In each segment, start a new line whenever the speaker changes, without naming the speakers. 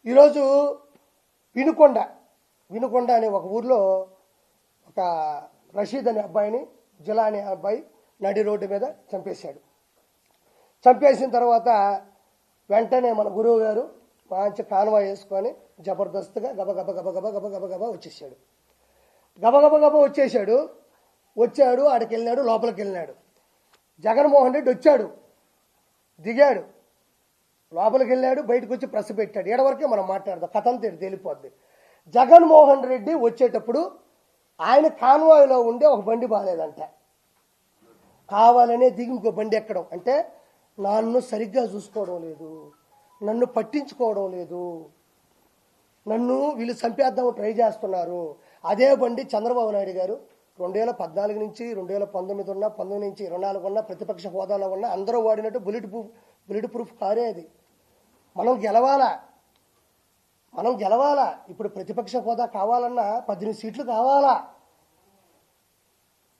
ఈరోజు వినుకొండ వినుకొండ అనే ఒక ఊర్లో ఒక రషీద్ అనే అబ్బాయిని జిలా అనే అబ్బాయి నడి రోడ్డు మీద చంపేశాడు. చంపేసిన తర్వాత వెంటనే మన గురువు గారు మంచి కాన్వాయ్ వేసుకొని జబర్దస్త్గా గబగబ గబగబ గబగబ గబ వచ్చేసాడు. గబగబ గబ వచ్చాడు ఆడికి వెళ్ళాడు, లోపలికి వెళ్ళినాడు. జగన్మోహన్ రెడ్డి వచ్చాడు, దిగాడు, లోపలికి వెళ్ళాడు, బయటకు వచ్చి ప్రెస్ పెట్టాడు. ఎడవరకే మనం మాట్లాడదాం, కథ అంతా తేలిపోద్ది. జగన్మోహన్ రెడ్డి వచ్చేటప్పుడు ఆయన కాన్వాయ్లో ఉండే ఒక బండి బాగాలేదంట, కావాలనే దిగి ఇంకో బండి ఎక్కడం. అంటే నన్ను సరిగ్గా చూసుకోవడం లేదు, నన్ను పట్టించుకోవడం లేదు, నన్ను వీళ్ళు చంపేద్దాం ట్రై చేస్తున్నారు. అదే బండి చంద్రబాబు నాయుడు గారు 2014 నుంచి 2019 ఉన్నా, 19 నుంచి 24 ఉన్నా, ప్రతిపక్ష హోదాలో ఉన్నా అందరూ వాడినట్టు బుల్లెట్ ప్రూఫ్ కారే అది. మనం గెలవాలా. ఇప్పుడు ప్రతిపక్ష హోదా కావాలన్నా 18 సీట్లు కావాలా.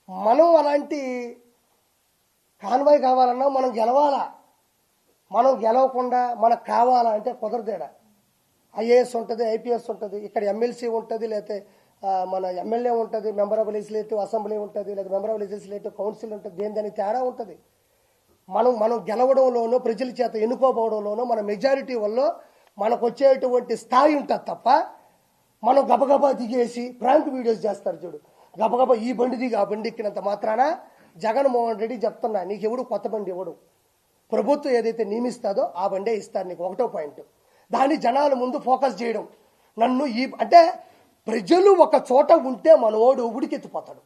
మనం అలాంటి కాన్వాయ్ కావాలన్నా మనం గెలవాలా. మనం గెలవకుండా మనకు కావాలా అంటే కుదరదేడా. ఐఏఎస్ ఉంటుంది, ఐపీఎస్ ఉంటుంది, ఇక్కడ ఎమ్మెల్సీ ఉంటుంది, లేకపోతే మన ఎమ్మెల్యే ఉంటుంది, మెంబర్ ఆఫ్ లెజిస్లేటివ్ అసెంబ్లీ ఉంటుంది, లేదా మెంబర్ ఆఫ్ లెజిస్లేటివ్ కౌన్సిల్ ఉంటుంది. దానికి తేడా ఉంటుంది. మనం గెలవడంలోనో ప్రజల చేత ఎన్నుకోపోవడంలోనో మన మెజారిటీ వల్ల మనకు వచ్చేటువంటి స్థాయి ఉంటుంది తప్ప మనం గబగబా దిగేసి ప్రాంక్ వీడియోస్ చేస్తారు చూడు, గబగబా ఈ బండి దిగి ఆ బండి ఎక్కినంత మాత్రాన జగన్మోహన్ రెడ్డి చెప్తున్నా, నీకు ఎవడు కొత్త బండి ఇవ్వడు. ప్రభుత్వం ఏదైతే నియమిస్తుందో ఆ బండే ఇస్తారు నీకు. ఒకటో పాయింట్, దాన్ని జనాల ముందు ఫోకస్ చేయడం. నన్ను అంటే ప్రజలు ఒక చోట ఉంటే మనోడు ఉడికెత్తిపోతాడు.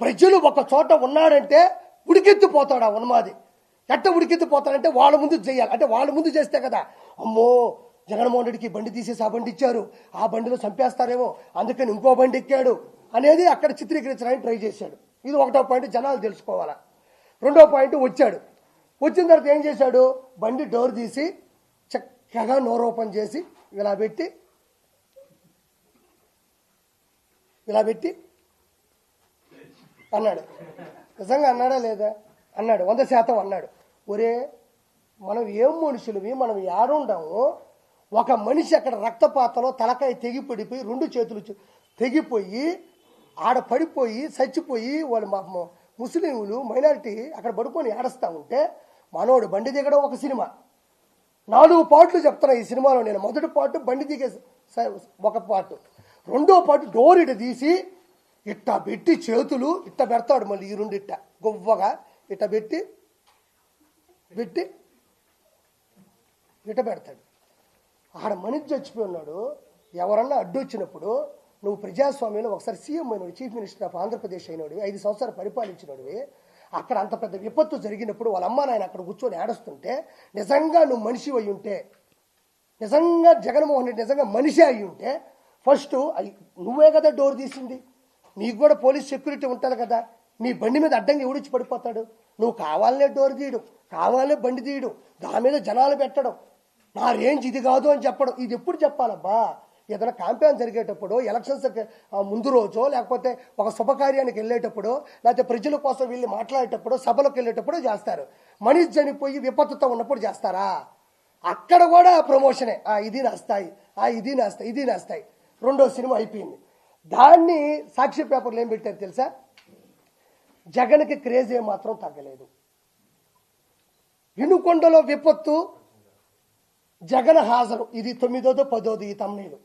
ప్రజలు ఒక చోట ఉన్నాడంటే ఉడికెత్తిపోతాడు. ఆ ఉన్మాది ఎట్ట ఉడికెత్తిపోతాడంటే వాళ్ళ ముందు చేయాలి. అంటే వాళ్ళ ముందు చేస్తే కదా, అమ్మో జగన్మోహన్ రెడ్డికి బండి తీసేసి ఆ బండి ఇచ్చారు, ఆ బండిలో చంపేస్తారేమో అందుకని ఇంకో బండి ఎక్కాడు అనేది అక్కడ చిత్రీకరించడానికి ట్రై చేశాడు. ఇది ఒకటో పాయింట్, జనాలు తెలుసుకోవాలా. రెండో పాయింట్, వచ్చిన తర్వాత ఏం చేశాడు, బండి డోర్ తీసి చక్కగా నోరు ఓపెన్ చేసి ఇలా పెట్టి అన్నాడు. నిజంగా అన్నాడా లేదా? అన్నాడు, 100% అన్నాడు. ఒరే మనం ఏం మనుషులవి, మనం ఏడుండాము. ఒక మనిషి అక్కడ రక్తపాతంలో తలకాయ తెగిపడిపోయి 2 చేతులు తెగిపోయి ఆడ పడిపోయి చచ్చిపోయి వాళ్ళు ముస్లింలు మైనారిటీ అక్కడ పడుకొని ఏడుస్తూ ఉంటే మనోడు బండి దిగడం ఒక సినిమా. 4 పార్ట్లు చెప్తున్నా ఈ సినిమాలో నేను. మొదటి పార్ట్ బండి దిగే ఒక పార్ట్, రెండో పార్ట్ డోర్ ఇట తీసి ఇట్ట పెట్టి చేతులు ఇట్ట పెడతాడు. మళ్ళీ ఈ 2 ఇట్ట గొవ్వగా ఇట్ట పెట్టి ఇట్ట పెడతాడు. ఆడ మనిషి చచ్చిపోయి ఉన్నాడు. ఎవరన్నా అడ్డొచ్చినప్పుడు నువ్వు ప్రజాస్వామ్యంలో ఒకసారి సీఎం అయినోడు, చీఫ్ మినిస్టర్ ఆఫ్ ఆంధ్రప్రదేశ్ అయినోడు, 5 సంవత్సరాలు పరిపాలించినోడివి, అక్కడ అంత పెద్ద విపత్తు జరిగినప్పుడు వాళ్ళ అమ్మ నాయన అక్కడ కూర్చొని ఏడుస్తుంటే నిజంగా నువ్వు మనిషి అయి ఉంటే, నిజంగా జగన్మోహన్ రెడ్డి నిజంగా మనిషి అయి ఉంటే ఫస్ట్ నువ్వే కదా డోర్ తీసింది. నీకు కూడా పోలీస్ సెక్యూరిటీ ఉంటుంది కదా. నీ బండి మీద అడ్డంగా ఎవడిచ్చి పడిపోతాడు? నువ్వు కావాలనే డోర్ తీయడం, కావాలనే బండి తీయడం, దాని మీద జనాలు పెట్టడం, నా రేంజ్ ఇది కాదు అని చెప్పడం. ఇది ఎప్పుడు చెప్పాలబ్బా? ఏదైనా క్యాంపెయిన్ జరిగేటప్పుడు, ఎలక్షన్స్ ముందు రోజో, లేకపోతే ఒక శుభకార్యానికి వెళ్ళేటప్పుడు, లేకపోతే ప్రజల కోసం వెళ్ళి మాట్లాడేటప్పుడు, సభలకు వెళ్ళేటప్పుడు చేస్తారు. మనిషి చనిపోయి విపత్తుతో ఉన్నప్పుడు చేస్తారా? అక్కడ కూడా ప్రమోషనే. ఇది నా స్థాయి, ఇది నా స్థాయి, ఇది నా స్థాయి. రెండో సినిమా అయిపోయింది. దాన్ని సాక్షి పేపర్లు ఏం పెట్టారు తెలుసా? జగన్కి క్రేజ్ ఏమాత్రం తగ్గలేదు. వినుకొండలో విపత్తు, జగన్ హాజరు, ఇది 9వ 10వ ఈ తమ్నీలు.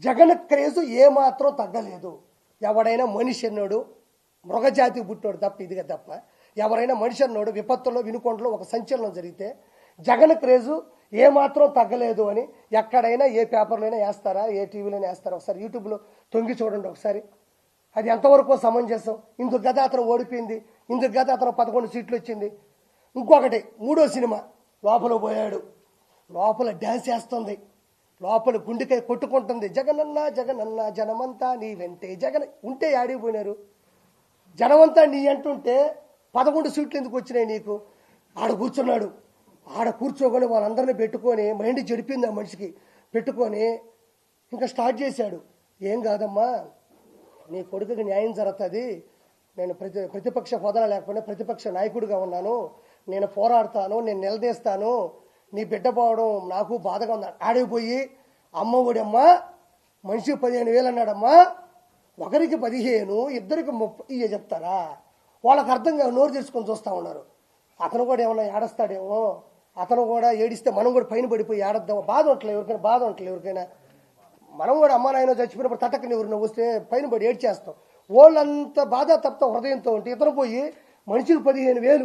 జగన్ క్రేజు ఏమాత్రం తగ్గలేదు. ఎవడైనా మనిషి అన్నాడు, మృగజాతి పుట్టాడు తప్ప, ఇదిగా తప్ప ఎవరైనా మనిషి అన్నాడు విపత్తులో వినుకొండలో ఒక సంచలనం జరిగితే జగన్ క్రేజు ఏమాత్రం తగ్గలేదు అని ఎక్కడైనా ఏ పేపర్లోనే వేస్తారా, ఏ టీవీలోనే వేస్తారా? ఒకసారి యూట్యూబ్లో తొంగి చూడండి ఒకసారి. అది ఎంతవరకు సమంజసం? ఇందుకు గత అతను ఓడిపోయింది, ఇందుకు గత అతను 11 సీట్లు వచ్చింది. ఇంకొకటి, 3వ సినిమా లోపల పోయాడు, లోపల డ్యాన్స్ వేస్తుంది, లోపల గుండెకాయ కొట్టుకుంటుంది. జగనన్న జగనన్న జనమంతా నీ వెంటే. జగన్ ఉంటే ఆడిపోయినారు. జనమంతా నీ అంటుంటే 11 సీట్లు ఎందుకు వచ్చినాయి నీకు? ఆడ కూర్చున్నాడు. ఆడ కూర్చోకొని వాళ్ళందరినీ పెట్టుకొని, మైండ్ చెడిపింది ఆ మనిషికి, పెట్టుకొని ఇంకా స్టార్ట్ చేశాడు. ఏం కాదమ్మా, నీ కొడుకుకి న్యాయం జరుగుతుంది, నేను ప్రతిపక్ష హోదా లేకపోయినా ప్రతిపక్ష నాయకుడిగా ఉన్నాను, నేను పోరాడతాను, నేను నిలదీస్తాను, నీ బిడ్డ పోవడం నాకు బాధగా ఉంది. ఆడిపోయి అమ్మ ఒడమ్మ మనిషికి 15,000 అన్నాడమ్మా, ఒకరికి 15, ఇద్దరికి 30 చెప్తారా? వాళ్ళకి అర్థం కాదు, నోరు తెరుచుకొని చూస్తూ ఉన్నారు. అతను కూడా ఏమన్నా ఏడుస్తాడేమో, అతను కూడా ఏడిస్తే మనం కూడా పైన పడిపోయి ఏడద్దాం. బాధ ఉంటలేదు ఎవరికైనా, బాధ ఉంటలేదు ఎవరికైనా. మనం కూడా అమ్మ నాయన చచ్చిపోయినప్పుడు తటకని ఎవరిని వస్తే పైన పడి ఏడ్చేస్తాం. వాళ్ళంత బాధ తప్ప హృదయంతో ఉంటే ఇతను పోయి మనిషికి 15,000,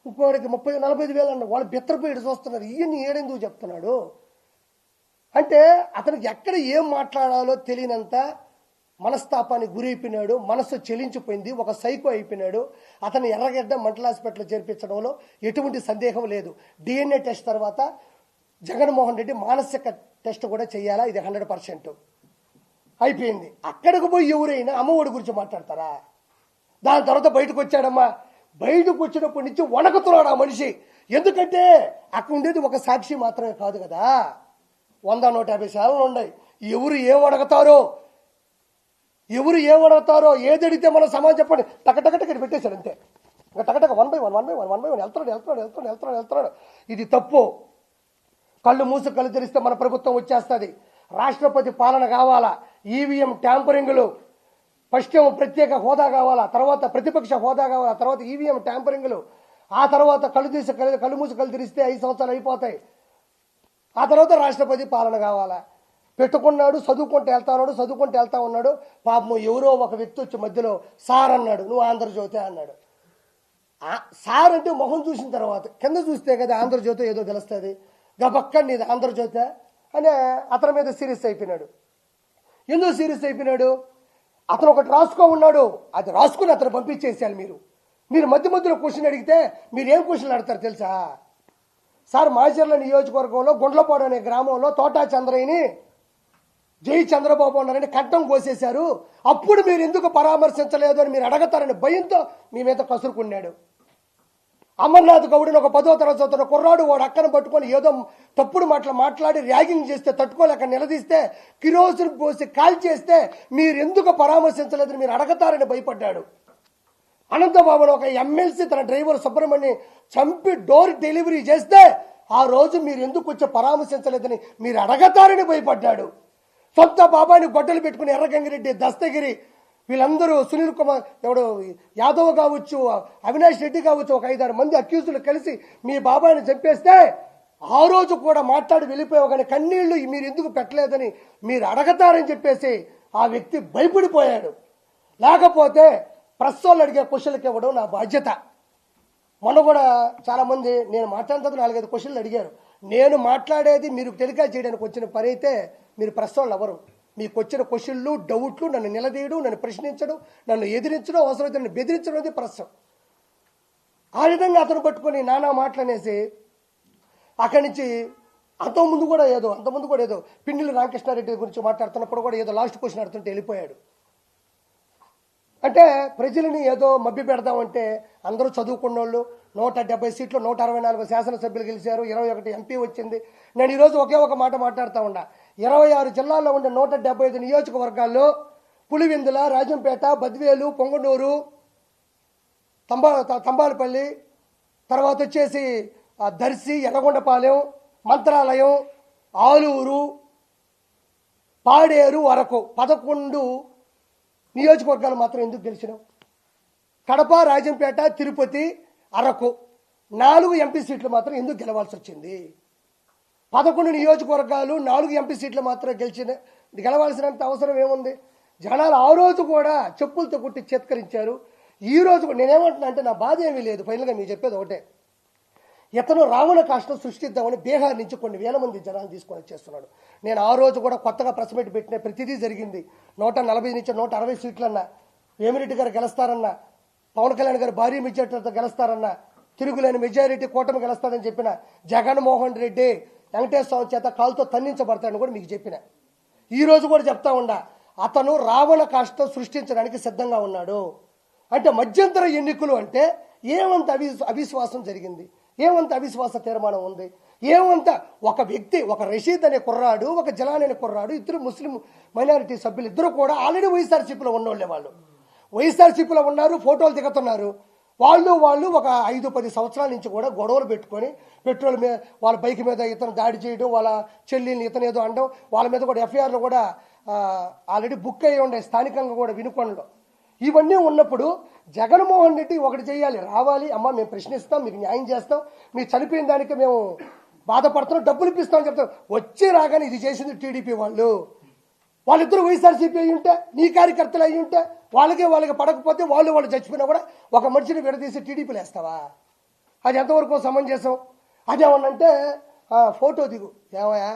ఇంకోడికి 30-45,000 అన్న వాళ్ళు బెత్తరపోయి చూస్తున్నారు. ఈయన్ని ఏడెందుకు చెప్తున్నాడు అంటే అతనికి ఎక్కడ ఏం మాట్లాడాలో తెలియనంత మనస్తాపానికి గురైపోయినాడు. మనస్సు చెలించిపోయింది, ఒక సైకో అయిపోయినాడు. అతను ఎర్రగడ్డ మెంటల్ హాస్పిటల్ చేర్పించడంలో ఎటువంటి సందేహం లేదు. DNA టెస్ట్ తర్వాత జగన్మోహన్ రెడ్డి మానసిక టెస్ట్ కూడా చేయాలా, ఇది 100% అయిపోయింది. అక్కడికి పోయి ఎవరైనా అమ్మఒడి గురించి మాట్లాడతారా? దాని తర్వాత బయటకు వచ్చాడమ్మా, బయటకు వచ్చినప్పటి నుంచి వణకుతున్నాడు ఆ మనిషి. ఎందుకంటే అక్కడ ఉండేది ఒక సాక్షి మాత్రమే కాదు కదా, 100-150 శాలలు ఉన్నాయి. ఎవరు ఏమడగతారో ఏది అడిగితే మన సమాజం చెప్పండి, టకటకటకి పెట్టేశాడు అంతే. ఇంకా టకటక 1 by 1 వెళ్తున్నాడు. ఇది తప్పు. కళ్ళు మూసి కళ్ళు తెరిస్తే మన ప్రభుత్వం వచ్చేస్తుంది. రాష్ట్రపతి పాలన కావాలా, ఈవీఎం ట్యాంపరింగ్లు, ఫస్ట్ ప్రత్యేక హోదా కావాలా, తర్వాత ప్రతిపక్ష హోదా కావాలా, తర్వాత ఈవీఎం ట్యాంపరింగ్లు, ఆ తర్వాత కళ్ళు మూసి కళ్ళు తెరిస్తే 5 సంవత్సరాలు అయిపోతాయి. ఆ తర్వాత రాష్ట్రపతి పాలన కావాలా. పెట్టుకున్నాడు, చదువుకుంటూ వెళ్తా ఉన్నాడు. పాపం ఎవరో ఒక వ్యక్తి వచ్చి మధ్యలో సార్ అన్నాడు, నువ్వు ఆంధ్రజ్యోతి అన్నాడు. సార్ అంటే మొహం చూసిన తర్వాత కింద చూస్తే కదా ఆంధ్రజ్యోతి ఏదో తెలుస్తుంది. గబక్క నీది ఆంధ్రజ్యోతి అని అతని మీద సీరియస్ అయిపోయినాడు. ఎందుకు సీరియస్ అయిపోయినాడు? అతను ఒకటి రాసుకో ఉన్నాడు, అది రాసుకుని అతను పంపించేసారు. మీరు మధ్యలో క్వశ్చన్ అడిగితే మీరు ఏం క్వశ్చన్ అడతారు తెలుసా? సార్ మాచర్ల నియోజకవర్గంలో గుండ్లపాడు అనే గ్రామంలో తోటా చంద్రయ్యని జై చంద్రబాబు అన్నారని కట్టం కోసేశారు, అప్పుడు మీరు ఎందుకు పరామర్శించలేదు అని మీరు అడగతారని భయంతో మీ మీద కసురుకున్నాడు. అమర్నాథ్ గౌడ్ని ఒక 10వ తరగతి చదువుతున్న కుర్రాడు వాడు అక్కను పట్టుకొని ఏదో తప్పుడు మాట్లాడి ర్యాగింగ్ చేస్తే తట్టుకోలేక నిలదీస్తే కిరోసిన్ పోసి కాల్ చేస్తే మీరు ఎందుకు పరామర్శించలేదని మీరు అడగతారని భయపడ్డాడు. అనంతబాబును ఒక ఎమ్మెల్సీ తన డ్రైవర్ సుబ్రహ్మణ్యం చంపి డోర్ డెలివరీ చేస్తే ఆ రోజు మీరు ఎందుకు వచ్చి పరామర్శించలేదని మీరు అడగతారని భయపడ్డాడు. సొంత బాబాని గొడ్డలు పెట్టుకుని ఎర్రగంగిరెడ్డి, దస్తగిరి, వీళ్ళందరూ సునీల్ కుమార్ యాదవ్ కావచ్చు, అవినాష్ రెడ్డి కావచ్చు, ఒక 5-6 మంది అక్యూజులు కలిసి మీ బాబాయిని చంపేస్తే ఆ రోజు కూడా మాట్లాడి వెళ్ళిపోయావు, కానీ కన్నీళ్లు మీరు ఎందుకు పెట్టలేదని మీరు అడగతారని చెప్పేసి ఆ వ్యక్తి భయపడిపోయాడు. లేకపోతే ప్రెస్ వాళ్ళు అడిగే క్వశ్చన్లకి ఇవ్వడం నా బాధ్యత. మొన్న కూడా చాలా మంది నేను మాట్లాడిన 4-5 క్వశ్చన్లు అడిగారు. నేను మాట్లాడేది మీరు టెలికాస్ట్ చేయడానికి వచ్చిన పని అయితే మీరు ప్రెస్ వాళ్ళు ఎవరు? మీకు వచ్చిన క్వశ్చన్లు, డౌట్లు, నన్ను నిలదీయడం, నన్ను ప్రశ్నించడం, నన్ను ఎదిరించడం, అవసరమైతే నన్ను బెదిరించడం అనేది ప్రెస్. ఆ విధంగా అతను పట్టుకొని నానా మాటలనేసి అక్కడి నుంచి అంతకుముందు కూడా ఏదో పిన్నెల్లి రామకృష్ణారెడ్డి గురించి మాట్లాడుతున్నప్పుడు కూడా ఏదో లాస్ట్ క్వశ్చన్ అడుగుతుంటే వెళ్ళిపోయాడు. అంటే ప్రజలని ఏదో మభ్య పెడదామంటే అందరూ చదువుకున్న వాళ్ళు, 170 సీట్లు 164 శాసనసభ్యులు గెలిచారు, 21 ఎంపీ వచ్చింది. నేను ఈరోజు ఒకే ఒక మాట మాట్లాడుతూ ఉన్నా. 26 జిల్లాల్లో ఉండే 175 నియోజకవర్గాల్లో పులివెందుల, రాజంపేట, బద్వేలు, పొంగనూరు, తంబాలపల్లి, తర్వాత వచ్చేసి దర్శి, ఎర్రగొండపాలెం, మంత్రాలయం, ఆలూరు, పాడేరు వరకు 11 నియోజకవర్గాలు మాత్రం ఎందుకు గెలిచినావు? కడప, రాజంపేట, తిరుపతి, అరకు 4 ఎంపీ సీట్లు మాత్రం ఎందుకు గెలవాల్సి వచ్చింది? 11 నియోజకవర్గాలు 4 ఎంపీ సీట్లు మాత్రం గెలవాల్సినంత అవసరం ఏముంది? జనాలు ఆ రోజు కూడా చెప్పులతో కొట్టి చేత్కరించారు. ఈ రోజు నేనేమంటున్నా అంటే నా బాధ ఏమీ లేదు. ఫైనల్గా మీకు చెప్పేది ఒకటే, ఇతను రావణ కాష్టం సృష్టిద్దామని బీహార్ నుంచి కొన్ని వేల మంది జనాలు తీసుకొని వచ్చేస్తున్నాడు. నేను ఆ రోజు కూడా కొత్తగా ప్రెస్ మీట్ పెట్టిన ప్రతిదీ జరిగింది. 140 నుంచి 160 సీట్లన్నా, వేమిరెడ్డి గారు గెలుస్తారన్నా, పవన్ కళ్యాణ్ గారు భారీ మెజారిటీతో గెలుస్తారన్నా, తిరుగులేని మెజారిటీ కూటమి గెలుస్తారని చెప్పిన, జగన్మోహన్ రెడ్డి వెంకటేశ్వర చేత కాలుతో తన్నించబడతాడని కూడా మీకు చెప్పిన. ఈ రోజు కూడా చెప్తా ఉండా, అతను రావణ కాష్టం సృష్టించడానికి సిద్ధంగా ఉన్నాడు. అంటే మధ్యంతర ఎన్నికలు అంటే ఏమంత అవిశ్వాసం జరిగింది, ఏమంత అవిశ్వాస తీర్మానం ఉంది, ఏమంత ఒక వ్యక్తి, ఒక రషీద్ అనే కుర్రాడు, ఒక జలాన్ అనే కుర్రాడు, ఇద్దరు ముస్లిం మైనారిటీ సభ్యులు, ఇద్దరు కూడా ఆల్రెడీ వైఎస్ఆర్సీపీలో ఉన్నోళ్ళే. వాళ్ళు వైఎస్ఆర్సీపీలో ఉన్నారు, ఫోటోలు దిగుతున్నారు. వాళ్ళు ఒక 5-10 సంవత్సరాల నుంచి కూడా గొడవలు పెట్టుకొని పెట్రోల్ మీద వాళ్ళ బైక్ మీద ఇతను దాడి చేయడం, వాళ్ళ చెల్లిని ఇతను ఏదో అనడం, వాళ్ళ మీద కూడా ఎఫ్ఐఆర్లు కూడా ఆల్రెడీ బుక్ అయ్యి ఉండే స్థానికంగా కూడా వినుకొండలో. ఇవన్నీ ఉన్నప్పుడు జగన్మోహన్ రెడ్డి ఒకటి చేయాలి, రావాలి, అమ్మ మేము ప్రశ్నిస్తాం, మీకు న్యాయం చేస్తాం, మీరు చనిపోయిన దానికి మేము బాధపడుతున్నాం, డబ్బులు ఇప్పిస్తామని చెప్తాం. వచ్చి రాగానే ఇది చేసింది టీడీపీ వాళ్ళిద్దరూ వైఎస్ఆర్సీపీ అయ్యి ఉంటే, నీ కార్యకర్తలు అయ్యి ఉంటే, వాళ్ళకి పడకపోతే వాళ్ళు చచ్చిపోయినా కూడా ఒక మనిషిని విడదీసి టీడీపీలు వేస్తావా? అది ఎంతవరకు సమంజసం? అదేమన్నంటే ఫోటో దిగు, ఏమయ్యా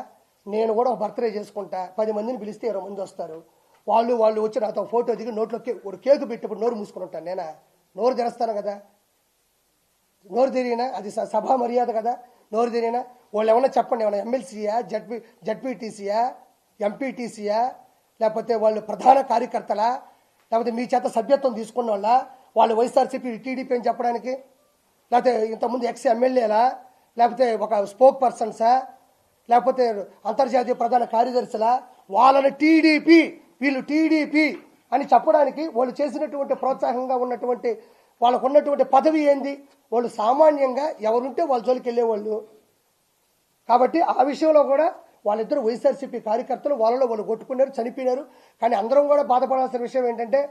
నేను కూడా ఒక బర్త్డే చేసుకుంటా, 10 మందిని పిలిస్తే 20 మంది వస్తారు, వాళ్ళు వచ్చి నాతో ఫోటో దిగి నోట్లో ఒక కేకు పెట్టినప్పుడు నోరు మూసుకుని ఉంటాను. నేనా నోరు తెరుస్తాను కదా? నోరు తెరిగినా అది సభా మర్యాద కదా? నోరు తెరిగినా వాళ్ళు ఏమన్నా చెప్పండి, ఏమన్నా ఎమ్మెల్సీయా, జడ్పీటీసీయా, ఎంపీటీసీయా, లేకపోతే వాళ్ళు ప్రధాన కార్యకర్తలా, లేకపోతే మీ చేత సభ్యత్వం తీసుకున్న వాళ్ళు వైఎస్ఆర్సీపీ టీడీపీ అని చెప్పడానికి, లేకపోతే ఇంతకుముందు ఎమ్మెల్యేలా, లేకపోతే ఒక స్పోక్ పర్సన్సా, లేకపోతే అంతర్జాతీయ ప్రధాన కార్యదర్శులా, వాళ్ళని వీళ్ళు టీడీపీ అని చెప్పడానికి వాళ్ళు చేసినటువంటి ప్రోత్సాహంగా ఉన్నటువంటి వాళ్ళకు ఉన్నటువంటి పదవి ఏంది? వాళ్ళు సామాన్యంగా ఎవరుంటే వాళ్ళ జోలికి వెళ్ళేవాళ్ళు. కాబట్టి ఆ విషయంలో కూడా వాళ్ళిద్దరు వైఎస్ఆర్సీపీ కార్యకర్తలు వాళ్ళు కొట్టుకున్నారు, చనిపోయినారు. కానీ అందరం కూడా బాధపడాల్సిన విషయం ఏంటంటే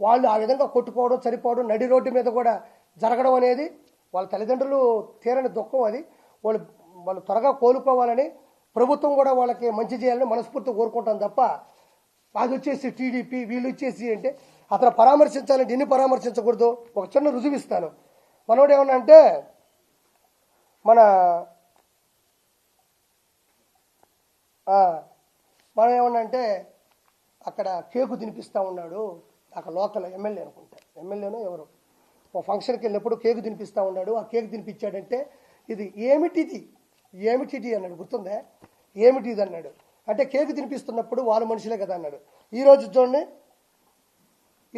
వాళ్ళు ఆ విధంగా కొట్టుకోవడం, చనిపోవడం, నడి రోడ్డు మీద కూడా జరగడం అనేది వాళ్ళ తల్లిదండ్రులు తీరని దుఃఖం. అది వాళ్ళు త్వరగా కోలుకోవాలని ప్రభుత్వం కూడా వాళ్ళకి మంచి చేయాలని మనస్ఫూర్తి కోరుకుంటాం తప్ప అది వచ్చేసి టీడీపీ వీళ్ళు వచ్చేసి అంటే అతను పరామర్శించాలంటే ఎన్ని పరామర్శించకూడదు. ఒక చిన్న రుజువు ఇస్తాను. మనోడు ఏమన్నా అంటే మనం ఏమన్నా అంటే అక్కడ కేకు తినిపిస్తూ ఉన్నాడు, అక్కడ లోకల్ ఎమ్మెల్యే అనుకుంటా, ఎమ్మెల్యేనో ఎవరు ఒక ఫంక్షన్కి వెళ్ళినప్పుడు కేకు తినిపిస్తూ ఉన్నాడు. ఆ కేకు తినిపించాడంటే ఇది ఏమిటిది అన్నాడు. గుర్తుందా? ఏమిటిది అన్నాడు. అంటే కేకు తినిపిస్తున్నప్పుడు వాళ్ళ మనుషులే కదా అన్నాడు. ఈరోజు చూడండి,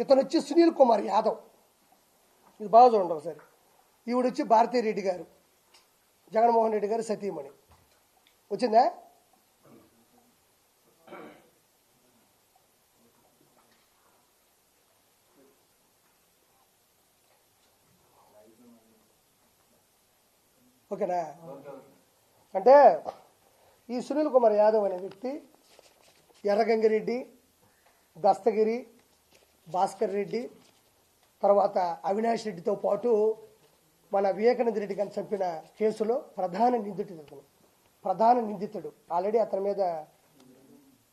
ఇతను వచ్చి సునీల్ కుమార్ యాదవ్, ఇది బాగా చూడండి ఒకసారి. ఈవిడ వచ్చి భారతీరెడ్డి గారు, జగన్మోహన్ రెడ్డి గారు సతీమణి. వచ్చిందా? ఓకేనా? అంటే ఈ సునీల్ కుమార్ యాదవ్ అనే వ్యక్తి ఎర్రగంగిరెడ్డి, దస్తగిరి, భాస్కర్ రెడ్డి, తర్వాత అవినాష్ రెడ్డితో పాటు మన వివేకానంద రెడ్డి గారిని చంపిన కేసులో ప్రధాన నిందితుడు. ఆల్రెడీ అతని మీద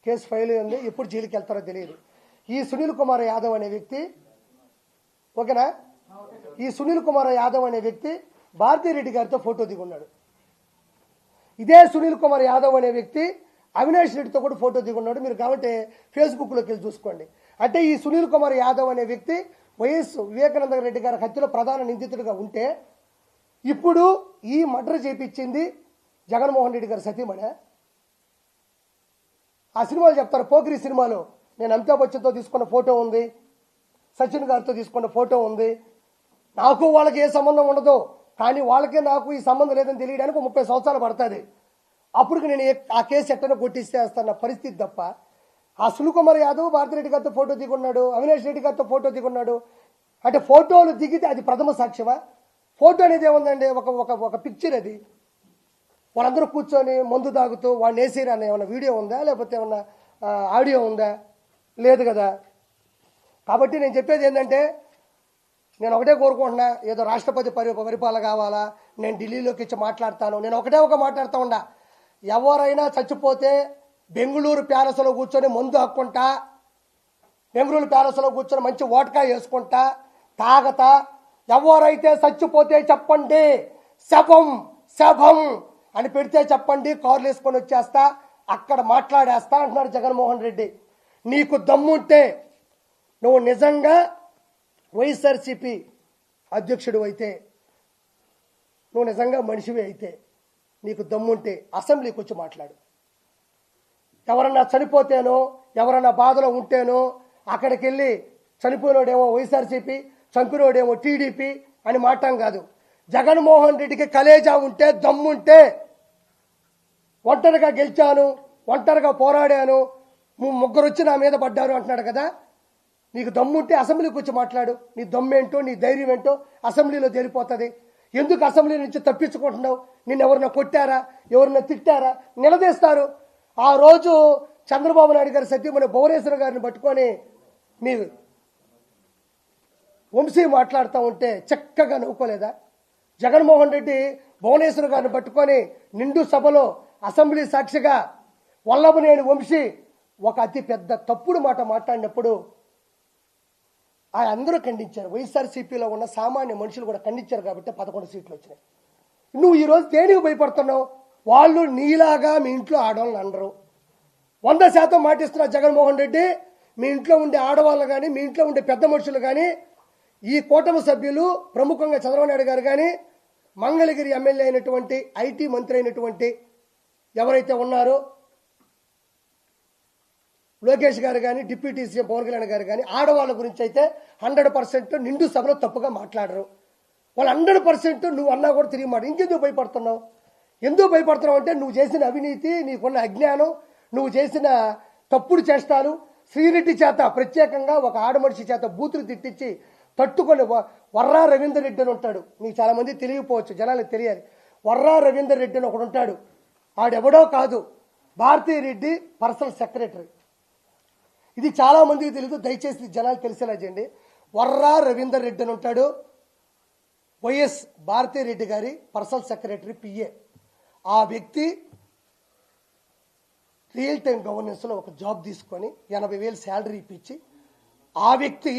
కేసు ఫైల్ ఉంది. ఎప్పుడు జైలుకి వెళ్తారో తెలియదు. ఈ సునీల్ కుమార్ యాదవ్ అనే వ్యక్తి, ఓకేనా, ఈ సునీల్ కుమార్ యాదవ్ అనే వ్యక్తి భారతీరెడ్డి గారితో ఫోటో దిగున్నాడు. ఇదే సునీల్ కుమార్ యాదవ్ అనే వ్యక్తి అవినాష్ రెడ్డితో కూడా ఫోటో దిగున్నాడు. మీరు కాబట్టి ఫేస్బుక్లోకి వెళ్ళి చూసుకోండి. అంటే ఈ సునీల్ కుమార్ యాదవ్ అనే వ్యక్తి వైఎస్ వివేకానంద రెడ్డి గారి హత్యలో ప్రధాన నిందితుడిగా ఉంటే ఇప్పుడు ఈ మర్డర్ చేపించింది జగన్మోహన్ రెడ్డి గారి సతీమణి. ఆ సినిమాలు చెప్తారు, పోకిరి సినిమాలో నేను అమితాబ్ బచ్చన్తో తీసుకున్న ఫోటో ఉంది, సచిన్ గారితో తీసుకున్న ఫోటో ఉంది. నాకు వాళ్ళకి ఏ సంబంధం ఉండదు, కానీ వాళ్ళకే నాకు ఈ సంబంధం లేదని తెలియడానికి 30 సంవత్సరాలు పడుతుంది. అప్పుడు నేను ఆ కేసు ఎట్టనో కొట్టిస్తేస్తున్న పరిస్థితి తప్ప ఆ సునీల్ కుమార్ యాదవ్ భారతిరెడ్డి గారితో ఫోటో దిగున్నాడు, అవినాష్ రెడ్డి గారితో ఫోటో దిగున్నాడు. అంటే ఫోటోలు దిగితే అది ప్రథమ సాక్ష్యమా? ఫోటో అనేది ఏముందండి, ఒక పిక్చర్. అది వాళ్ళందరూ కూర్చొని మందు తాగుతూ వాడిని వేసేరు అన్న ఏమన్నా వీడియో ఉందా, లేకపోతే ఏమన్నా ఆడియో ఉందా? లేదు కదా. కాబట్టి నేను చెప్పేది ఏంటంటే నేను ఒకటే కోరుకుంటున్నా, ఏదో రాష్ట్రపతి పరిపాలన కావాలా, నేను ఢిల్లీలోకి ఇచ్చి మాట్లాడతాను. నేను ఒక మాట్లాడుతూ ఉన్నా, ఎవరైనా చచ్చిపోతే బెంగళూరు ప్యాలెస్లో కూర్చొని మందు హక్కుంటా, బెంగళూరు ప్యాలెస్లో కూర్చొని మంచి ఓటకా వేసుకుంటా తాగతా, ఎవరైతే చచ్చిపోతే చెప్పండి, శవం అని పెడితే చెప్పండి, కార్లు వేసుకొని వచ్చేస్తా, అక్కడ మాట్లాడేస్తా అంటున్నాడు జగన్మోహన్ రెడ్డి. నీకు దమ్ముంటే, నువ్వు నిజంగా వైఎస్ఆర్సీపీ అధ్యక్షుడు అయితే, నువ్వు నిజంగా మనిషివి అయితే, నీకు దమ్ముంటే అసెంబ్లీకి వచ్చి మాట్లాడు. ఎవరన్నా చనిపోతేనో, ఎవరన్నా బాధలో ఉంటేనో అక్కడికి వెళ్ళి చనిపోయినోడేమో వైఎస్ఆర్సీపీ, చంపినోడేమో టీడీపీ అని మాట్లాం కాదు. జగన్మోహన్ రెడ్డికి కలేజా ఉంటే, దమ్ముంటే, ఒంటరిగా గెలిచాను, ఒంటరిగా పోరాడాను, ముగ్గురు వచ్చి నా మీద పడ్డారు అంటున్నాడు కదా. నీకు దమ్ముంటే అసెంబ్లీకి వచ్చి మాట్లాడు. నీ దమ్మేంటో నీ ధైర్యం ఏంటో అసెంబ్లీలో తేలిపోతుంది. ఎందుకు అసెంబ్లీ నుంచి తప్పించుకుంటున్నావు? నిన్ను ఎవరన్నా కొట్టారా, ఎవరన్నా తిట్టారా? నిలదీస్తారు. ఆ రోజు చంద్రబాబు నాయుడు గారి సత్యమని భువనేశ్వర గారిని పట్టుకొని మీ వంశీ మాట్లాడుతూ ఉంటే చక్కగా నవ్వుకోలేదా? జగన్మోహన్ రెడ్డి భువనేశ్వర గారిని పట్టుకొని నిండు సభలో అసెంబ్లీ సాక్షిగా వల్లభనేని వంశీ ఒక అతి పెద్ద తప్పుడు మాట మాట్లాడినప్పుడు అందరూ ఖండించారు. వైఎస్ఆర్సీపీలో ఉన్న సామాన్య మనుషులు కూడా ఖండించారు కాబట్టి 11 సీట్లు వచ్చినాయి. నువ్వు ఈరోజు దేనికి భయపడుతున్నావు? వాళ్ళు నీలాగా మీ ఇంట్లో ఆడవాళ్ళని అనరు. 100% మాటిస్తున్నా జగన్మోహన్ రెడ్డి, మీ ఇంట్లో ఉండే ఆడవాళ్ళు కానీ, మీ ఇంట్లో ఉండే పెద్ద మనుషులు కానీ, ఈ కూటమి సభ్యులు ప్రముఖంగా చంద్రబాబు నాయుడు గారు కానీ, మంగళగిరి ఎమ్మెల్యే అయినటువంటి ఐటీ మంత్రి అయినటువంటి ఎవరైతే ఉన్నారో లోకేష్ గారు కానీ, డిప్యూటీ సీఎం పవన్ కళ్యాణ్ గారు కానీ, ఆడవాళ్ళ గురించి అయితే 100% నిండు సభలో తప్పుగా మాట్లాడరు. వాళ్ళు 100% నువ్వు అన్నా కూడా తిరిగి మాట. ఇంకెందుకు భయపడుతున్నావు? ఎందుకు భయపడుతున్నావు అంటే నువ్వు చేసిన అవినీతి, నీకున్న అజ్ఞానం, నువ్వు చేసిన తప్పుడు చేష్టాలు. శ్రీరెడ్డి చేత ప్రత్యేకంగా ఒక ఆడమనిషి చేత బూతులు తిట్టించి తట్టుకొని వర్రా రవీందర్ రెడ్డి అని ఉంటాడు. మీకు చాలా మంది తెలియకపోవచ్చు, జనాలకు తెలియాలి. వర్రా రవీందర్ రెడ్డి అని ఒకడు ఉంటాడు. ఆడెవడో కాదు, భారతీ రెడ్డి పర్సనల్ సెక్రటరీ. ఇది చాలా మందికి తెలియదు, దయచేసి జనాలు తెలిసేలా చేయండి. వర్రా రవీందర్ రెడ్డి అని ఉంటాడు, వైఎస్ భారతీ రెడ్డి గారి పర్సనల్ సెక్రటరీ, పిఏ. ఆ వ్యక్తి రియల్ టైం గవర్నెన్స్లో ఒక జాబ్ తీసుకొని 80,000 శాలరీ ఇప్పించి, ఆ వ్యక్తి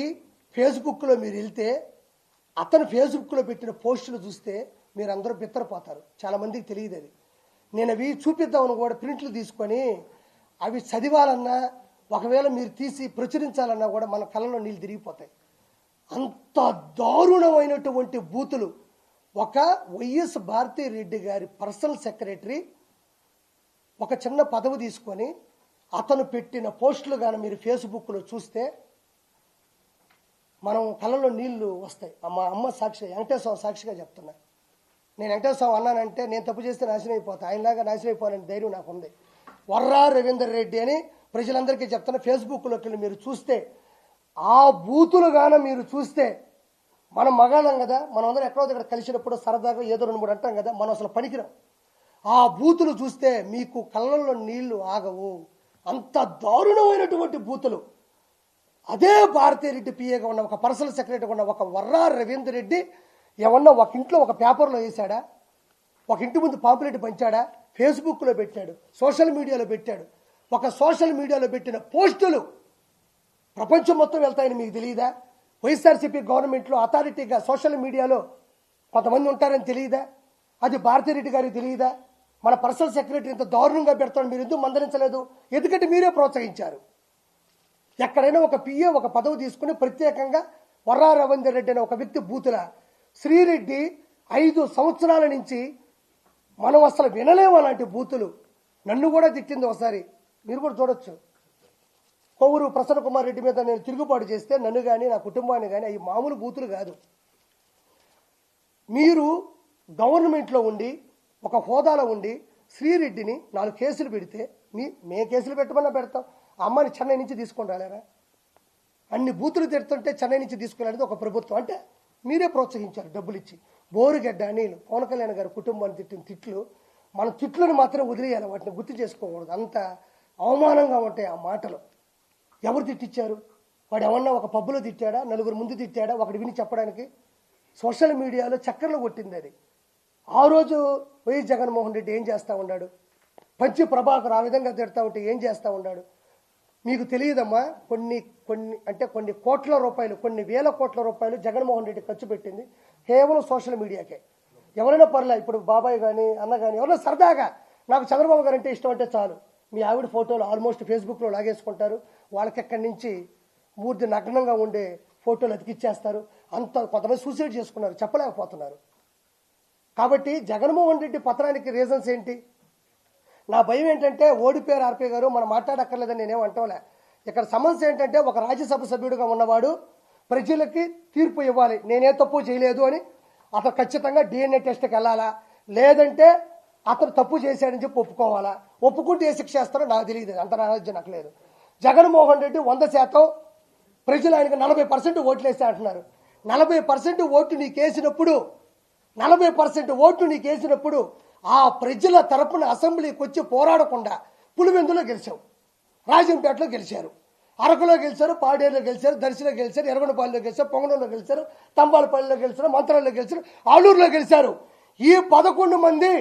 ఫేస్బుక్లో మీరు వెళ్తే అతను ఫేస్బుక్లో పెట్టిన పోస్టులు చూస్తే మీరు అందరూ బిత్తరపోతారు. చాలా మందికి తెలియదు అది. నేను అవి చూపిద్దామని కూడా ప్రింట్లు తీసుకొని అవి చదివాలన్నా, ఒకవేళ మీరు తీసి ప్రచురించాలన్నా కూడా మన కళ్ళలో నీళ్ళు తిరిగిపోతాయి. అంత దారుణమైనటువంటి బూతులు. ఒక వైఎస్ భారతీ రెడ్డి గారి పర్సనల్ సెక్రటరీ ఒక చిన్న పదవి తీసుకొని అతను పెట్టిన పోస్టులు కానీ మీరు ఫేస్బుక్లో చూస్తే మనం కళ్ళలో నీళ్లు వస్తాయి. మా అమ్మ సాక్షి, వెంకటేశ్వర సాక్షిగా చెప్తున్నా. నేను వెంకటేశ్వర అన్నానంటే నేను తప్పు చేస్తే నాశనం అయిపోతా, ఆయనలాగా నాశనం అయిపోవాలని ధైర్యం నాకు ఉంది. వర్రా రవీందర్ రెడ్డి అని ప్రజలందరికీ చెప్తున్నా. ఫేస్బుక్లోకి మీరు చూస్తే ఆ బూతులు గాన మీరు చూస్తే, మనం మగాళ్ళం కదా, మనం అందరం ఎక్కడో దగ్గర కలిసినప్పుడు సరదాగా ఏదో 2-3 అంటాం కదా, మనం అసలు పనికిరాం. ఆ బూతులు చూస్తే మీకు కళ్ళల్లో నీళ్లు ఆగవు. అంత దారుణమైనటువంటి బూతులు. అదే భారతీరెడ్డి పిఏగా ఉన్న ఒక పర్సనల్ సెక్రటరీగా ఉన్న ఒక వర్రా రవీందర్ రెడ్డి ఏమన్నా ఒక ఇంట్లో ఒక పేపర్లో వేశాడా? ఒక ఇంటి ముందు పాంప్లెట్ పంచాడా? ఫేస్బుక్లో పెట్టాడు, సోషల్ మీడియాలో పెట్టాడు. ఒక సోషల్ మీడియాలో పెట్టిన పోస్టులు ప్రపంచం మొత్తం వెళ్తాయని మీకు తెలియదా? వైఎస్ఆర్సీపీ గవర్నమెంట్లో అథారిటీగా సోషల్ మీడియాలో కొంతమంది ఉంటారని తెలియదా? అది భారతీరెడ్డి గారికి తెలియదా? మన పర్సనల్ సెక్రటరీ ఇంత దారుణంగా పెడతాడు, మీరు ఎందుకు మందలించలేదు? ఎందుకంటే మీరే ప్రోత్సహించారు. ఎక్కడైనా ఒక పిఏ ఒక పదవి తీసుకుని ప్రత్యేకంగా వర్రా రవీందర్ రెడ్డి అనే ఒక వ్యక్తి బూతుల శ్రీరెడ్డి 5 సంవత్సరాల నుంచి మనం అసలు వినలేము అలాంటి బూతులు. నన్ను కూడా తిట్టింది ఒకసారి, మీరు కూడా చూడొచ్చు. కొవ్వూరు ప్రసన్న కుమార్ రెడ్డి మీద నేను తిరుగుబాటు చేస్తే నన్ను కానీ నా కుటుంబాన్ని కానీ అవి మామూలు బూతులు కాదు. మీరు గవర్నమెంట్లో ఉండి ఒక హోదాలో ఉండి శ్రీరెడ్డిని 4 కేసులు పెడితే మే కేసులు పెట్టమన్నా పెడతాం. అమ్మాయిని చెన్నై నుంచి తీసుకొని రాలేరా? అన్ని బూతులు తిడుతుంటే చెన్నై నుంచి తీసుకురాలేదు ఒక ప్రభుత్వం. అంటే మీరే ప్రోత్సహించారు డబ్బులు ఇచ్చి. బోరుగడ్డ అనిల్ పవన్ కళ్యాణ్ గారి కుటుంబాన్ని తిట్టిన తిట్లు, మన తిట్లను మాత్రం వదిలేయాలి, వాటిని గుర్తు చేసుకోకూడదు. అంత అవమానంగా ఉంటాయి ఆ మాటలు. ఎవరు తిట్టించారు? వాడు ఏమన్నా ఒక పబ్బులో తిట్టాడా? 4 ముందు తిట్టాడా? ఒకటి విని చెప్పడానికి? సోషల్ మీడియాలో చక్కర్లు కొట్టింది అది. ఆ రోజు వైఎస్ జగన్మోహన్ రెడ్డి ఏం చేస్తూ ఉన్నాడు? పంచి ప్రభాకర్ ఆ విధంగా తిడతా ఉంటే ఏం చేస్తూ ఉన్నాడు? మీకు తెలియదమ్మా, కొన్ని కోట్ల రూపాయలు, కొన్ని వేల కోట్ల రూపాయలు జగన్మోహన్ రెడ్డి ఖర్చు పెట్టింది కేవలం సోషల్ మీడియాకే. ఎవరైనా పర్లే, ఇప్పుడు బాబాయ్ కానీ అన్న కానీ ఎవరైనా సరదాగా నాకు చంద్రబాబు గారు అంటే ఇష్టం అంటే చాలు, మీ ఆవిడ ఫోటోలు ఆల్మోస్ట్ ఫేస్బుక్లో లాగేసుకుంటారు. వాళ్ళకి ఎక్కడి నుంచి మూర్తి నగ్నంగా ఉండే ఫోటోలు అతికిచ్చేస్తారు. అంత కొంతమంది సూసైడ్ చేసుకున్నారు, చెప్పలేకపోతున్నారు. కాబట్టి జగన్మోహన్ రెడ్డి పత్రానికి రీజన్స్ ఏంటి? నా భయం ఏంటంటే ఓడిపోయారు ఆర్పీ గారు, మనం మాట్లాడక్కర్లేదని నేనేం అంటోలే. ఇక్కడ సమస్య ఏంటంటే ఒక రాజ్యసభ సభ్యుడిగా ఉన్నవాడు ప్రజలకి తీర్పు ఇవ్వాలి, నేనే తప్పు చేయలేదు అని. అతను ఖచ్చితంగా DNA టెస్ట్కి వెళ్ళాలా, లేదంటే అతను తప్పు చేశాడని చెప్పి ఒప్పుకోవాలా? ఒప్పుకుంటే ఏ శిక్ష చేస్తారో నాకు తెలియదు, అంత నాలెడ్జ్ నాకు లేదు. జగన్మోహన్ రెడ్డి 100% ప్రజలు ఆయనకు 40% ఓట్లు వేస్తే అంటున్నారు. 40% ఓటు నీకేసినప్పుడు 40% ఓటు నీకేసినప్పుడు ఆ ప్రజల తరపున అసెంబ్లీకి వచ్చి పోరాడకుండా పులివెందులో గెలిచావు, రాజంపేటలో గెలిచారు, అరకులో గెలిచారు, పాడేరులో గెలిచారు, దర్శిలో గెలిచారు, ఎర్రగొండపాలెంలో గెలిచారు, పొంగనూరులో గెలిచారు, తంబాలపల్లిలో గెలిచారు, మంత్రాల్లో గెలిచారు, ఆలూరులో గెలిచారు. ఈ 11 మంది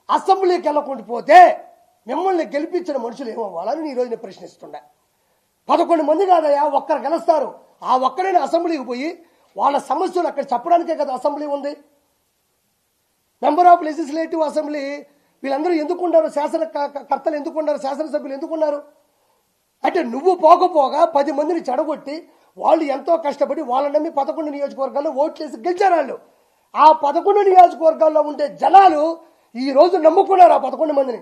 అసెంబ్లీకి వెళ్ళకుండా పోతే మిమ్మల్ని గెలిపించిన మనుషులు ఏమవ్వాలని ఈరోజు నేను ప్రశ్నిస్తున్నా. 11 మంది కాదయా, ఒక్కరు గెలుస్తారు. ఆ ఒక్కరైనా అసెంబ్లీకి పోయి వాళ్ళ సమస్యలు అక్కడ చెప్పడానికే కదా అసెంబ్లీ ఉంది. మెంబర్ ఆఫ్ లెజిస్లేటివ్ అసెంబ్లీ వీళ్ళందరూ ఎందుకున్నారు? శాసనకర్తలు ఎందుకున్నారు? శాసనసభ్యులు ఎందుకున్నారు? అంటే నువ్వు పోకపోగా 10 మందిని చెడగొట్టి వాళ్ళు ఎంతో కష్టపడి వాళ్ళని నమ్మి 11 నియోజకవర్గాల్లో ఓట్లేసి గెలిచారు. వాళ్ళు ఆ 11 నియోజకవర్గాల్లో ఉండే జనాలు ఈ రోజు నమ్ముకున్నారు ఆ 11 మందిని.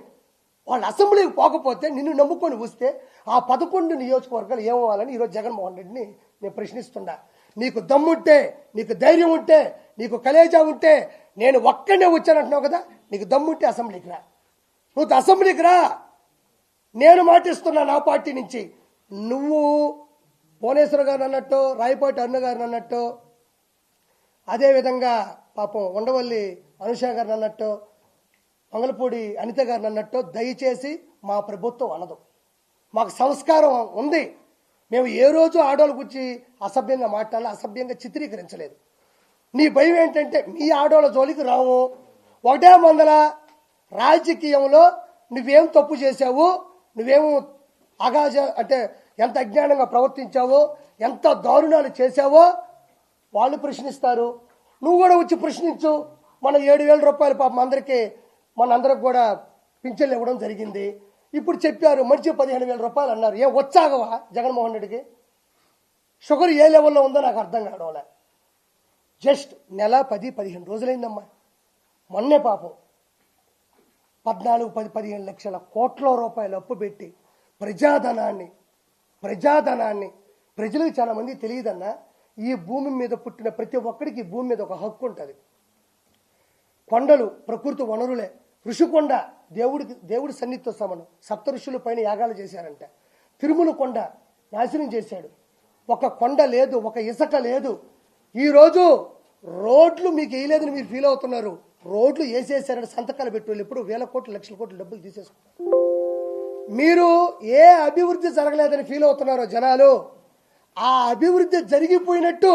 వాళ్ళు అసెంబ్లీకి పోకపోతే నిన్ను నమ్ముకొని వస్తే ఆ 11 నియోజకవర్గాలు ఏమవ్వాలని ఈరోజు జగన్మోహన్ రెడ్డిని నేను ప్రశ్నిస్తున్నా. నీకు దమ్ముంటే, నీకు ధైర్యం ఉంటే, నీకు కలేజా ఉంటే, నేను ఒక్కడే వచ్చానంటున్నావు కదా, నీకు దమ్ముంటే అసెంబ్లీకి రా. నువ్వు అసెంబ్లీకి రా. నేను మాటిస్తున్నా నా పార్టీ నుంచి. నువ్వు భువనేశ్వర్ గారు అన్నట్టు, రాయపాటి అన్న గారిని అన్నట్టు, అదేవిధంగా పాపం ఉండవల్లి అనుష గారిని అన్నట్టు, మంగళపూడి అనిత గారిని అన్నట్టు దయచేసి మా ప్రభుత్వం అనదు. మాకు సంస్కారం ఉంది. మేము ఏ రోజు ఆడోళ్ళ గురించి అసభ్యంగా మాట్లాడాలి, అసభ్యంగా చిత్రీకరించలేదు. నీ భయం ఏంటంటే మీ ఆడోళ్ళ జోలికి రావు. ఒకటే మందల రాజకీయంలో నువ్వేం తప్పు చేశావు, నువ్వేమో అగాజ అంటే ఎంత అజ్ఞానంగా ప్రవర్తించావో, ఎంత దారుణాలు చేశావో వాళ్ళు ప్రశ్నిస్తారు. నువ్వు కూడా వచ్చి ప్రశ్నించు. మన 7,000 రూపాయలు పాపం మనందరికి కూడా పింఛన్లు ఇవ్వడం జరిగింది. ఇప్పుడు చెప్పారు మంచి 15,000 రూపాయలు అన్నారు. ఏం వచ్చాగవా జగన్మోహన్ రెడ్డికి? షుగర్ ఏ లెవెల్లో ఉందో నాకు అర్థం కావడంలే. జస్ట్ నెల 10-15 రోజులైందమ్మా. మొన్నే పాపం 14-15 లక్షల కోట్ల రూపాయలు అప్పు పెట్టి ప్రజాధనాన్ని ప్రజలకు చాలా మంది తెలియదన్నా, ఈ భూమి మీద పుట్టిన ప్రతి ఒక్కడికి భూమి మీద ఒక హక్కు ఉంటుంది. కొండలు ప్రకృతి వనరులే. ఋషికొండ దేవుడి సన్నిధితో సమానం. 7 ఋషుల పైన యాగాలు చేశారంట. తిరుమల కొండ నాశనం చేశాడు. ఒక కొండ లేదు, ఒక ఇసుక లేదు. ఈరోజు రోడ్లు మీకు వేయలేదని మీరు ఫీల్ అవుతున్నారు. రోడ్లు వేసేసారని సంతకాలు పెట్టుకోవాలి. ఎప్పుడు 1,000 కోట్లు 1,00,000 కోట్లు డబ్బులు తీసేసుకుంటారు. మీరు ఏ అభివృద్ధి జరగలేదని ఫీల్ అవుతున్నారో జనాలు, ఆ అభివృద్ధి జరిగిపోయినట్టు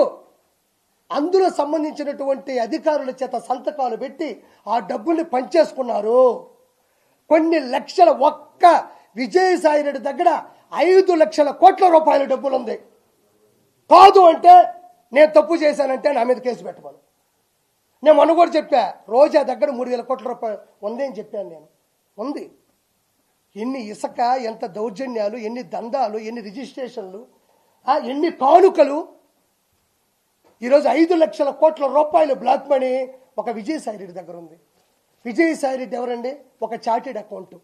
అందులో సంబంధించినటువంటి అధికారుల చేత సంతకాలు పెట్టి ఆ డబ్బుల్ని పంచేసుకున్నారు. కొన్ని లక్షల, ఒక్క విజయసాయి రెడ్డి దగ్గర 5 లక్షల కోట్ల రూపాయల డబ్బులు ఉంది. కాదు అంటే నేను తప్పు చేశానంటే నా మీద కేసు పెట్టమను. నేను మొన్న కూడా చెప్పా, రోజా దగ్గర 3,000 కోట్ల రూపాయలు ఉంది అని చెప్పాను. నేను ఉంది. ఎన్ని ఇసుక, ఎంత దౌర్జన్యాలు, ఎన్ని దందాలు, ఎన్ని రిజిస్ట్రేషన్లు, ఎన్ని కానుకలు. ఈరోజు 5 లక్షల కోట్ల రూపాయలు బ్లాక్ మనీ ఒక విజయసాయి రెడ్డి దగ్గర ఉంది. విజయసాయి రెడ్డి ఎవరండి? ఒక చార్టెడ్ అకౌంట్.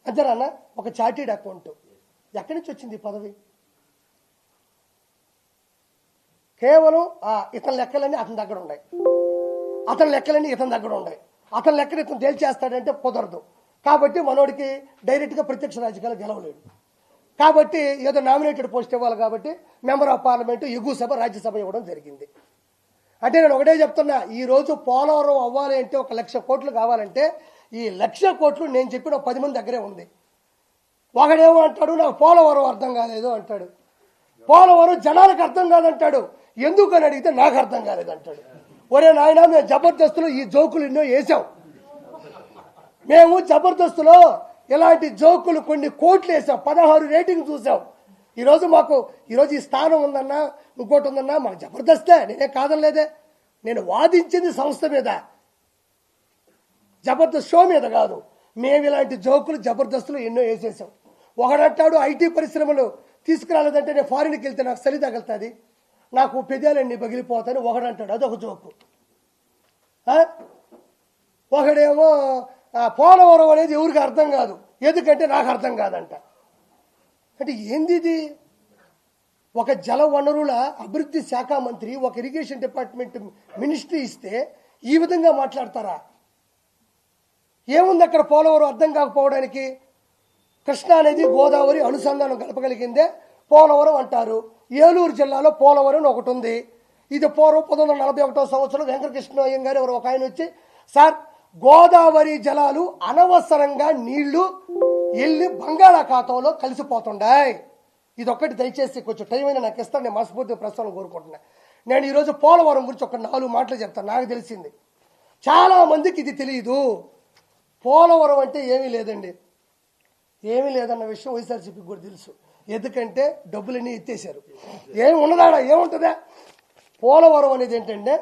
అంతేనా? ఒక చార్టెడ్ అకౌంట్. ఎక్కడి నుంచి వచ్చింది ఈ పదవి? కేవలం ఇతని లెక్కలన్నీ అతని దగ్గర ఉన్నాయి, అతని లెక్కలన్నీ ఇతని దగ్గర ఉన్నాయి. అతని లెక్కలు ఇతను తేల్చేస్తాడంటే కుదరదు. కాబట్టి మనోడికి డైరెక్ట్గా ప్రత్యక్ష రాజకీయాలు గెలవలేడు. కాబట్టి ఏదో నామినేటెడ్ పోస్ట్ ఇవ్వాలి కాబట్టి మెంబర్ ఆఫ్ పార్లమెంటు, ఎగువ సభ, రాజ్యసభ ఇవ్వడం జరిగింది. అంటే నేను ఒకటే చెప్తున్నా, ఈరోజు పోలవరం అవ్వాలి అంటే 1,00,000 కోట్లు కావాలంటే ఈ 1,00,000 కోట్లు నేను చెప్పిన 10 మంది దగ్గరే ఉంది. ఒకడేమో అంటాడు నాకు పోలవరం అర్థం కాలేదు అంటాడు, పోలవరం జనాలకు అర్థం కాదంటాడు. ఎందుకని అడిగితే నాకు అర్థం కాలేదంటాడు. ఒరే నాయన, మేము జబర్దస్తులో ఈ జోకులు ఎన్నో వేసాం. మేము జబర్దస్తులో ఇలాంటి జోకులు కొన్ని కోట్లు వేసాం, 16 రేటింగ్ చూసాం. ఈరోజు ఈ స్థానం ఉందన్నా, ఇంకోటి ఉందన్నా మాకు జబర్దస్తే. నేనే కాదనలేదే. నేను వాదించింది సంస్థ మీద, జబర్దస్త్ షో మీద కాదు. మేము ఇలాంటి జోకులు జబర్దస్తులు ఎన్నో వేసేసాం. ఒకడంటాడు ఐటీ పరిశ్రమలు తీసుకురాలేదంటే నేను ఫారిన్కి వెళ్తే నాకు చలి తగులుతుంది, నాకు పెదాలన్నీ పగిలిపోతాయని ఒకడంటాడు. అదొక జోకు. ఒకడేమో పోలవరం అనేది ఎవరికి అర్థం కాదు, ఎందుకంటే నాకు అర్థం కాదంట. అంటే ఏంది ఇది? ఒక జల వనరుల అభివృద్ధి శాఖ మంత్రి, ఒక ఇరిగేషన్ డిపార్ట్మెంట్ మినిస్ట్రీ ఇస్తే ఈ విధంగా మాట్లాడతారా? ఏముంది అక్కడ పోలవరం అర్థం కాకపోవడానికి? కృష్ణా అనేది గోదావరి అనుసంధానం కలపగలిగిందే పోలవరం అంటారు. ఏలూరు జిల్లాలో పోలవరం అని ఒకటి ఉంది. ఇది పూర్వం 1941 సంవత్సరం వెంకటకృష్ణ అయ్యం గారు ఎవరు ఒక ఆయన వచ్చి, సార్ గోదావరి జలాలు అనవసరంగా నీళ్లు వెళ్ళి బంగాళాఖాతంలో కలిసిపోతుండాయి, ఇదొక్కటి దయచేసి కొంచెం టైం అయినా నాకు ఇస్తాను, నేను మనస్ఫూర్తిగా ప్రస్తావన కోరుకుంటున్నా. నేను ఈరోజు పోలవరం గురించి ఒక 4 మాటలు చెప్తాను. నాకు తెలిసింది, చాలా మందికి ఇది తెలియదు. పోలవరం అంటే ఏమీ లేదండి, ఏమీ లేదన్న విషయం వైఎస్ఆర్సీపీకి కూడా తెలుసు. ఎందుకంటే డబ్బులన్నీ ఎత్తేసారు. ఏమి ఉన్నదాడా, ఏముంటుందా? పోలవరం అనేది ఏంటంటే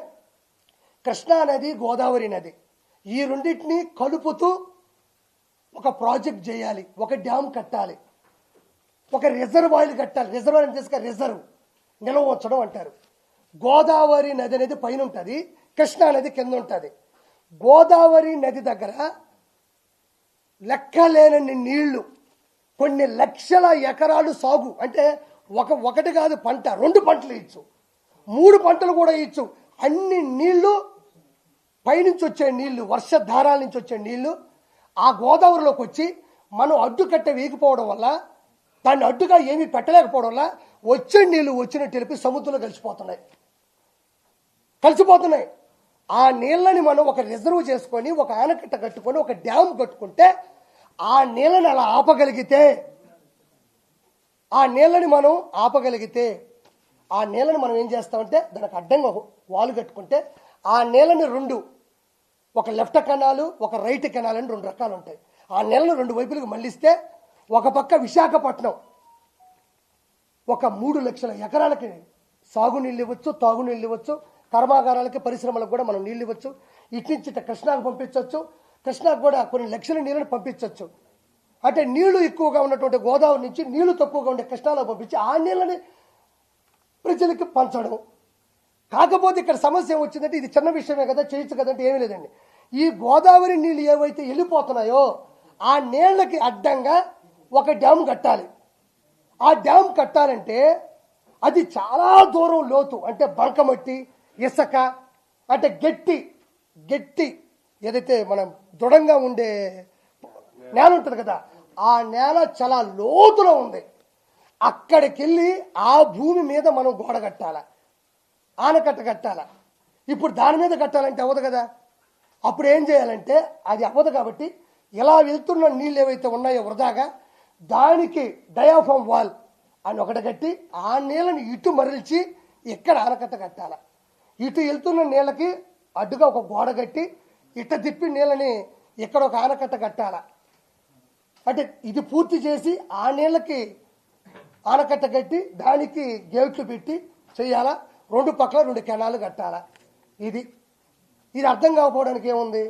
కృష్ణా నది, గోదావరి నది, ఈ రెండింటినీ కలుపుతూ ఒక ప్రాజెక్ట్ చేయాలి, ఒక డ్యామ్ కట్టాలి, ఒక రిజర్వాయర్ కట్టాలి. రిజర్వాయర్ చేసుక రిజర్వ్ నిల్వ ఉంచడం అంటారు. గోదావరి నది అనేది పైన ఉంటుంది, కృష్ణా నది కింద ఉంటుంది. గోదావరి నది దగ్గర లెక్కలేనన్ని నీళ్లు, కొన్ని లక్షల ఎకరాలు సాగు, అంటే ఒకటి కాదు పంట, 2 పంటలు ఇచ్చు, 3 పంటలు కూడా ఇచ్చు. అన్ని నీళ్లు పైనుంచి వచ్చే నీళ్లు, వర్షధారాల నుంచి వచ్చే నీళ్లు ఆ గోదావరిలోకి వచ్చి మనం అడ్డుకట్ట వేయకపోవడం వల్ల, దాన్ని అడ్డుగా ఏమీ పెట్టలేకపోవడం వల్ల వచ్చే నీళ్లు వచ్చినట్టు తెలిపి సముద్రంలో కలిసిపోతున్నాయి. ఆ నీళ్ళని మనం ఒక రిజర్వ్ చేసుకొని, ఒక ఆనకట్ట కట్టుకొని, ఒక డ్యామ్ కట్టుకుంటే ఆ నీళ్ళని అలా ఆపగలిగితే, ఆ నీళ్ళని మనం ఏం చేస్తామంటే దానికి అడ్డంగా వాలు కట్టుకుంటే ఆ నీళ్ళని 2, ఒక లెఫ్ట్ కెనాలు, ఒక రైట్ కెనాల్ అని 2 రకాలు ఉంటాయి. ఆ నీళ్ళను 2 వైపులకు మళ్ళిస్తే ఒక పక్క విశాఖపట్నం ఒక 3 లక్షల ఎకరాలకి సాగునీళ్ళు ఇవ్వచ్చు, తాగునీళ్ళు ఇవ్వచ్చు, కర్మాగారాలకి, పరిశ్రమలకు కూడా మనం నీళ్ళు ఇవ్వచ్చు. ఇటు నుంచి కృష్ణాకు పంపించవచ్చు, కృష్ణాకు కూడా కొన్ని లక్షల నీళ్ళని పంపించవచ్చు. అంటే నీళ్లు ఎక్కువగా ఉన్నటువంటి గోదావరి నుంచి నీళ్లు తక్కువగా ఉండే కృష్ణాలో పంపించి ఆ నీళ్ళని ప్రజలకి పంచడం. కాకపోతే ఇక్కడ సమస్య ఏమొచ్చిందంటే, ఇది చిన్న విషయమే కదా, చేయొచ్చు కదంటే ఏమీ లేదండి. ఈ గోదావరి నీళ్ళు ఏవైతే వెళ్ళిపోతున్నాయో ఆ నీళ్ళకి అడ్డంగా ఒక డ్యామ్ కట్టాలి. ఆ డ్యామ్ కట్టాలంటే అది చాలా దూరం లోతు, అంటే బంకమట్టి, ఇసుక, అంటే గట్టి ఏదైతే మనం దృఢంగా ఉండే నేల ఉంటుంది కదా, ఆ నేల చాలా లోతులో ఉంది. అక్కడికి వెళ్ళి ఆ భూమి మీద మనం గోడ కట్టాల, ఆనకట్ట కట్టాల. ఇప్పుడు దాని మీద కట్టాలంటే అవ్వదు కదా. అప్పుడు ఏం చేయాలంటే, అది అవ్వదు కాబట్టి ఇలా వెళ్తున్న నీళ్ళు ఏవైతే ఉన్నాయో వృధాగా, దానికి డయాఫామ్ వాల్ అని ఒకటి కట్టి ఆ నీళ్ళని ఇటు మరల్చి ఇక్కడ ఆనకట్ట కట్టాల. ఇటు వెళ్తున్న నీళ్ళకి అడ్డుగా ఒక గోడ కట్టి ఇట్ట తిప్పి నీళ్ళని ఇక్కడ ఒక ఆనకట్ట కట్టాల. అంటే ఇది పూర్తి చేసి ఆ నీళ్ళకి ఆనకట్ట కట్టి దానికి గేట్లు పెట్టి చేయాలా. 2 పక్కల 2 కెనాలు కట్టాలా. ఇది అర్థం కాకపోవడానికి ఏముంది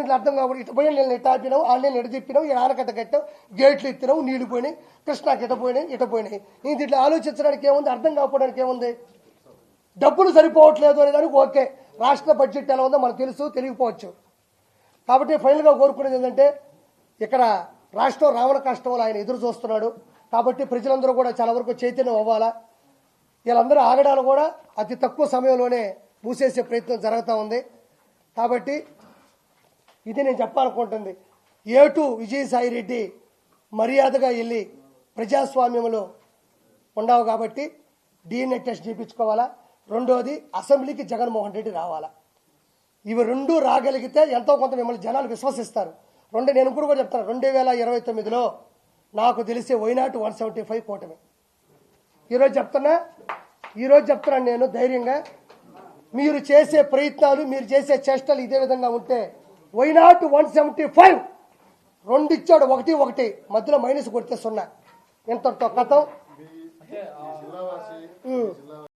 ఇట్లా అర్థం కాకపోతే, ఇటు పోయి నీళ్ళని ఇట్ట ఆపినావు, ఆ నీళ్ళని ఇటు చెప్పినావు, ఈ ఆనకట్ట కట్టావు, గేట్లు ఎత్తినావు, నీళ్లు పోయినాయి, కృష్ణాకి ఇట పోయినాయి. ఇది ఇట్లా ఆలోచించడానికి ఏముంది, అర్థం కాకపోవడానికి ఏముంది? డబ్బులు సరిపోవట్లేదు అనే దానికి ఓకే, రాష్ట్ర బడ్జెట్ ఎలా ఉందో మనకు తెలుసు, తెలియకపోవచ్చు. కాబట్టి ఫైనల్గా కోరుకునేది ఏంటంటే, ఇక్కడ రాష్ట్రం రావణ కష్టంలో ఆయన ఎదురు చూస్తున్నాడు. కాబట్టి ప్రజలందరూ కూడా చాలా వరకు చైతన్యం అవ్వాలా. వీళ్ళందరూ ఆగడాలు కూడా అతి తక్కువ సమయంలోనే మూసేసే ప్రయత్నం జరుగుతూ ఉంది. కాబట్టి ఇది నేను చెప్పాలనుకుంటుంది. ఏటు విజయసాయి రెడ్డి మర్యాదగా వెళ్ళి ప్రజాస్వామ్యంలో ఉండవు కాబట్టి DNA టెస్ట్ చేయించుకోవాలా. రెండోది, అసెంబ్లీకి జగన్మోహన్ రెడ్డి రావాలా. ఇవి 2 రాగలిగితే ఎంతో కొంత మిమ్మల్ని జనాలు విశ్వసిస్తారు. నేను ఇప్పుడు కూడా చెప్తాను, 2029లో నాకు తెలిసే వైనాట్ 175 కూటమి. ఈరోజు చెప్తున్నాను నేను ధైర్యంగా. మీరు చేసే ప్రయత్నాలు, మీరు చేసే చేష్టలు ఇదే విధంగా ఉంటే వైనాట్ 175 2 ఇచ్చాడు, 1 మధ్యలో మైనస్ కొడితే 0. ఇంతటితో కథం.